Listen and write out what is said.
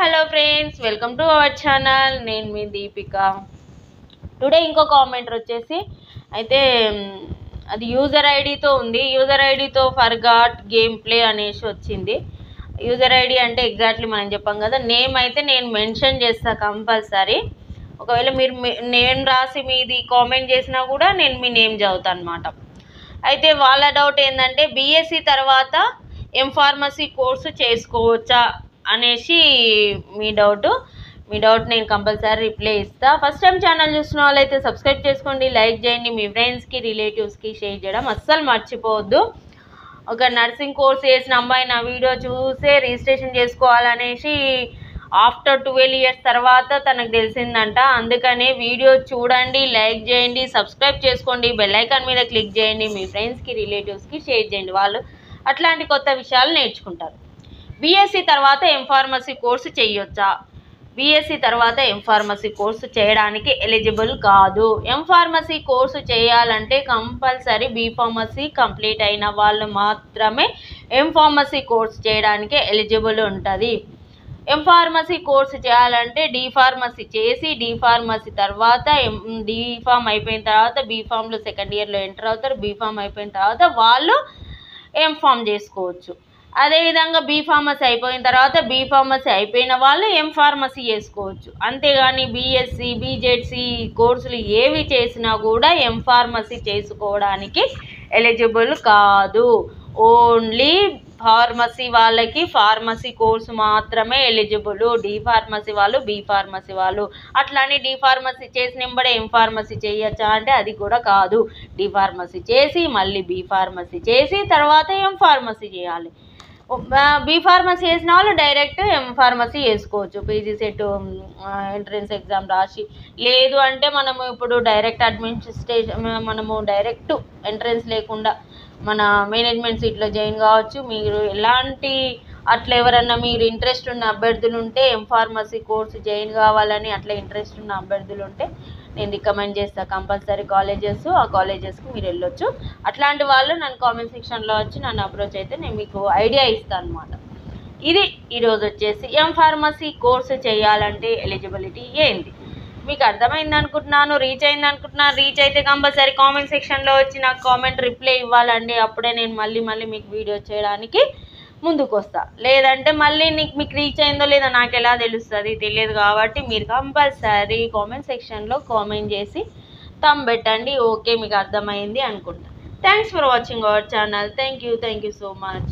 Hello friends, welcome to our channel. నేను మీ Deepika. Today ఇంకో comment వచ్చేసి అయితే అది యూజర్ ఐడితో ఉంది. యూజర్ ఐడితో ఫర్గాట్ గేమ్ ప్లే అనేసి వచ్చింది. యూజర్ ఐడి అంటే ఎగ్జాక్ట్లీ మనం చెప్పాం కదా. నేమ్ అయితే నేను మెన్షన్ చేస్తా కంపల్సరీ. ఒకవేళ మీరు నేమ్ రాసి మీది కామెంట్ చేసినా కూడా నేను మీ నేమ్ చదువుతాను అనమాట. అయితే వాళ్ళ డౌట్ ఏంటంటే బీఎస్సీ తర్వాత ఫార్మసీ కోర్సు చేసుకోవచ్చా అనేసి మీ డౌట్ నేను కంపల్సరీ రిప్లై ఇస్తా. ఫస్ట్ టైం ఛానల్ చూస్తున్న వాళ్ళైతే సబ్స్క్రైబ్ చేసుకోండి, లైక్ చేయండి, మీ ఫ్రెండ్స్కి రిలేటివ్స్కి షేర్ చేయడం అస్సలు మర్చిపోవద్దు. ఒక నర్సింగ్ కోర్స్ చేసిన అమ్మాయి నా వీడియో చూసే రిజిస్ట్రేషన్ చేసుకోవాలనేసి ఆఫ్టర్ 12 years తర్వాత తనకు తెలిసిందంట. అందుకనే వీడియో చూడండి, లైక్ చేయండి, సబ్స్క్రైబ్ చేసుకోండి, బెల్ ఐకాన్ మీద క్లిక్ చేయండి, మీ ఫ్రెండ్స్కి రిలేటివ్స్కి షేర్ చేయండి. వాళ్ళు అట్లాంటి కొత్త విషయాలు నేర్చుకుంటారు. బీఎస్సీ తర్వాత ఫార్మసీ కోర్సు చేయొచ్చా? బీఎస్సీ తర్వాత ఫార్మసీ కోర్సు చేయడానికి ఎలిజిబుల్ కాదు. ఫార్మసీ కోర్సు చేయాలంటే కంపల్సరీ బీఫార్మసీ కంప్లీట్ అయిన వాళ్ళు మాత్రమే ఫార్మసీ కోర్సు చేయడానికి ఎలిజిబుల్ ఉంటుంది. ఫార్మసీ కోర్సు చేయాలంటే డీఫార్మసీ చేసి డీఫార్మసీ తర్వాత డీఫామ్ అయిపోయిన తర్వాత బీఫామ్లో సెకండ్ ఇయర్లో ఎంటర్ అవుతారు. బీఫామ్ అయిపోయిన తర్వాత వాళ్ళు ఎంఫామ్ చేసుకోవచ్చు. అదేవిధంగా బీఫార్మసీ అయిపోయిన తర్వాత బీఫార్మసీ అయిపోయిన వాళ్ళు ఫార్మసీ చేసుకోవచ్చు. అంతేగాని బీఎస్సీ బీజెడ్సీ కోర్సులు ఏవి చేసినా కూడా ఫార్మసీ చేసుకోవడానికి ఎలిజిబుల్ కాదు. ఓన్లీ ఫార్మసీ వాళ్ళకి ఫార్మసీ కోర్సు మాత్రమే ఎలిజిబుల్. డీఫార్మసీ వాళ్ళు బీఫార్మసీ వాళ్ళు అట్లానే డీఫార్మసీ చేసిన వెంబడే ఫార్మసీ చేయొచ్చా అంటే అది కూడా కాదు. డీఫార్మసీ చేసి మళ్ళీ బీఫార్మసీ చేసి తర్వాత ఫార్మసీ చేయాలి. బీఫార్మసీ చేసిన వాళ్ళు డైరెక్ట్ ఫార్మసీ చేసుకోవచ్చు. పీజీ సెట్ ఎంట్రన్స్ ఎగ్జామ్ రాసి, లేదు అంటే మనము ఇప్పుడు డైరెక్ట్ అడ్మినిస్ట్రేషన్ మనము డైరెక్ట్ ఎంట్రన్స్ లేకుండా మన మేనేజ్మెంట్ సీట్లో జాయిన్ కావచ్చు. మీరు ఎలాంటి అట్లా ఎవరన్నా మీరు ఇంట్రెస్ట్ ఉన్న అభ్యర్థులు ఉంటే ఫార్మసీ కోర్సు జాయిన్ కావాలని అట్లా ఇంట్రెస్ట్ ఉన్న అభ్యర్థులు ఉంటే నేను రికమెండ్ చేస్తాను కంపల్సరీ కాలేజెస్. ఆ కాలేజెస్కి మీరు వెళ్ళొచ్చు. అట్లాంటి వాళ్ళు నన్ను కామెంట్ సెక్షన్లో వచ్చి నన్ను అప్రోచ్ అయితే నేను మీకు ఐడియా ఇస్తాను అనమాట. ఇది ఈరోజు వచ్చేసి ఫార్మసీ కోర్సు చేయాలంటే ఎలిజిబిలిటీ ఏంటి మీకు అర్థమైంది అనుకుంటున్నాను, రీచ్ అయింది అనుకుంటున్నాను. రీచ్ అయితే కంపల్సరీ కామెంట్ సెక్షన్లో వచ్చి నాకు కామెంట్ రిప్లై ఇవ్వాలండి. అప్పుడే నేను మళ్ళీ మీకు వీడియో చేయడానికి ముందుకు వస్తా. లేదంటే మళ్ళీ మీకు రీచ్ అయిందో లేదో నాకు ఎలా తెలుస్తుంది? తెలియదు. కాబట్టి మీరు కంపల్సరీ కామెంట్ సెక్షన్లో కామెంట్ చేసి థంబ్ పెట్టండి. ఓకే మీకు అర్థమైంది అనుకుంటా. Thanks for watching our channel. Thank you so much.